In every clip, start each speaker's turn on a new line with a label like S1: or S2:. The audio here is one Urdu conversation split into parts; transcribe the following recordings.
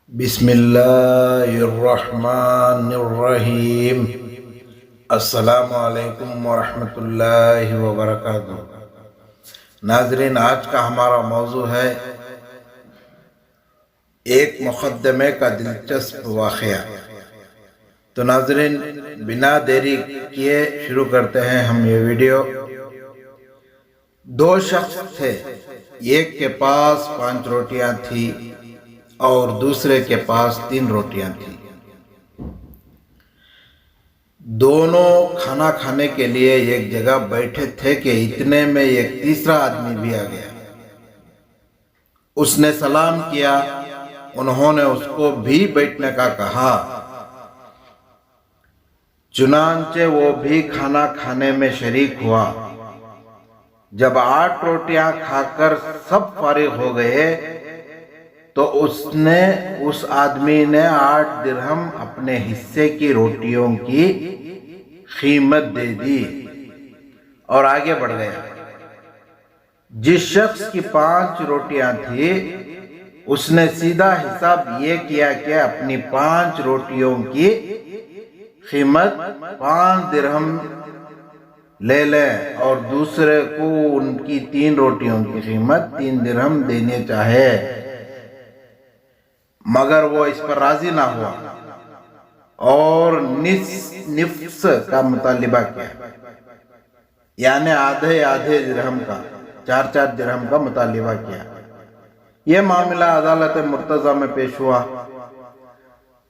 S1: بسم اللہ الرحمن الرحیم۔ السلام علیکم ورحمۃ اللہ وبرکاتہ۔ ناظرین، آج کا ہمارا موضوع ہے ایک مقدمے کا دلچسپ واقعہ۔ تو ناظرین، بنا دیری کیے شروع کرتے ہیں ہم یہ ویڈیو۔ دو شخص تھے، ایک کے پاس 5 روٹیاں تھیں اور دوسرے کے پاس 3 روٹیاں تھیں۔ دونوں کھانا کھانے کے لیے ایک جگہ بیٹھے تھے کہ اتنے میں ایک تیسرا آدمی بھی آ گیا۔ اس نے سلام کیا، انہوں نے اس کو بھی بیٹھنے کا کہا، چنانچہ وہ بھی کھانا کھانے میں شریک ہوا۔ جب 8 روٹیاں کھا کر سب فارغ ہو گئے تو اس آدمی نے 8 درہم اپنے حصے کی روٹیوں کی قیمت دے دی اور آگے بڑھ گیا۔ جس شخص کی 5 روٹیاں تھیں، اس نے سیدھا حساب یہ کیا کہ اپنی 5 روٹیوں کی قیمت 5 درہم لے لیں اور دوسرے کو ان کی 3 روٹیوں کی قیمت 3 درہم دینے چاہے، مگر وہ اس پر راضی نہ ہوا اور نصف کا مطالبہ کیا، یعنی آدھے درہم کا، 4 درہم کا مطالبہ کیا۔ یہ معاملہ عدالت مرتضیٰ میں پیش ہوا۔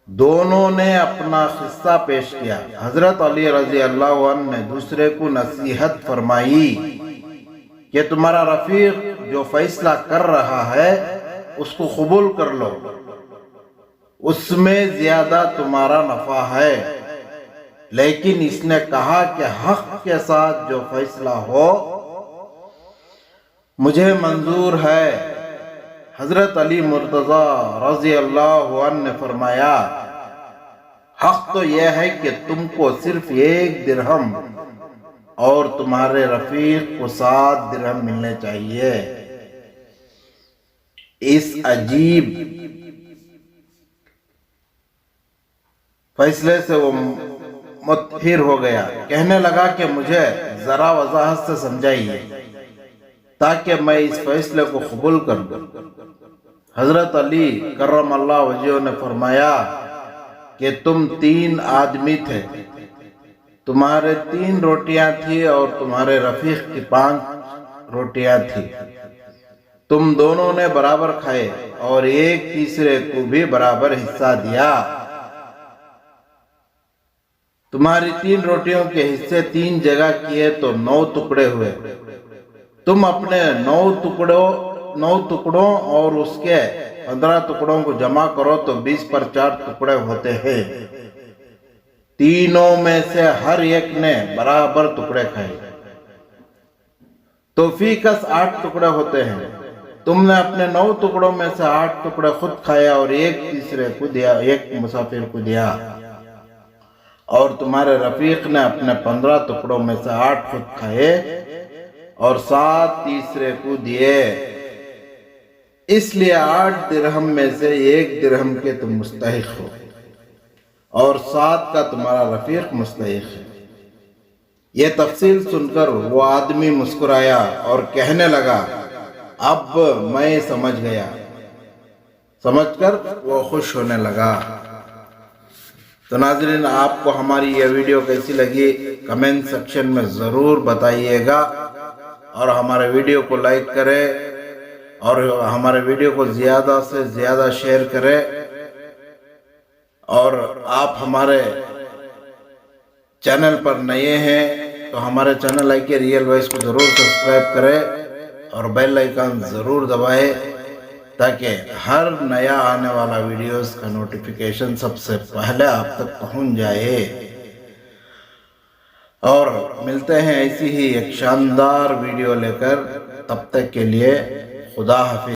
S1: دونوں نے اپنا قصہ پیش کیا۔ حضرت علی رضی اللہ عنہ نے دوسرے کو نصیحت فرمائی کہ تمہارا رفیق جو فیصلہ کر رہا ہے اس کو قبول کر لو، اس میں زیادہ تمہارا نفع ہے۔ لیکن اس نے کہا کہ حق کے ساتھ جو فیصلہ ہو مجھے منظور ہے۔ حضرت علی مرتضیٰ رضی اللہ عنہ نے فرمایا، حق تو یہ ہے کہ تم کو صرف 1 درہم اور تمہارے رفیق کو 7 درہم ملنے چاہیے۔ اس عجیب فیصلے سے وہ متحیر ہو گیا، کہنے لگا کہ مجھے ذرا وضاحت سے سمجھائیے تاکہ میں اس فیصلے کو قبول کر دوں۔ حضرت علی کرم اللہ وجہہ نے فرمایا کہ تم 3 آدمی تھے، تمہارے 3 روٹیاں تھیں اور تمہارے رفیق کی 5 روٹیاں تھیں۔ تم دونوں نے برابر کھائے اور ایک تیسرے کو بھی برابر حصہ دیا۔ تمہاری 3 روٹیوں کے حصے 3 جگہ کیے تو 9 ٹکڑے ہوئے۔ تم اپنے 9 ٹکڑوں اور اس کے 15 ٹکڑوں کو جمع کرو تو 20 پر 4 ٹکڑے ہوتے ہیں۔ تینوں میں سے ہر ایک نے برابر ٹکڑے کھائے تو فی کس 8 ٹکڑے ہوتے ہیں۔ تم نے اپنے 9 ٹکڑوں میں سے 8 ٹکڑے خود کھائے اور ایک تیسرے کو دیا، ایک مسافر کو دیا، اور تمہارے رفیق نے اپنے 15 ٹکڑوں میں سے 8 خود کھائے اور 7 تیسرے کو دیے۔ اس لیے 8 درہم میں سے 1 درہم کے تم مستحق ہو اور 7 کا تمہارا رفیق مستحق ہے۔ یہ تفصیل سن کر وہ آدمی مسکرایا اور کہنے لگا، اب میں سمجھ گیا۔ سمجھ کر وہ خوش ہونے لگا۔ تو ناظرین، آپ کو ہماری یہ ویڈیو کیسی لگی کمنٹ سیکشن میں ضرور بتائیے گا، اور ہمارے ویڈیو کو لائک کریں اور ہمارے ویڈیو کو زیادہ سے زیادہ شیئر کریں، اور آپ ہمارے چینل پر نئے ہیں تو ہمارے چینل کے ریئل وائس کو ضرور سبسکرائب کریں اور بیل آئیکن ضرور دبائیں تاکہ ہر نیا آنے والا ویڈیوز کا نوٹیفیکیشن سب سے پہلے آپ تک پہنچ جائے۔ اور ملتے ہیں ایسی ہی ایک شاندار ویڈیو لے کر، تب تک کے لیے خدا حافظ۔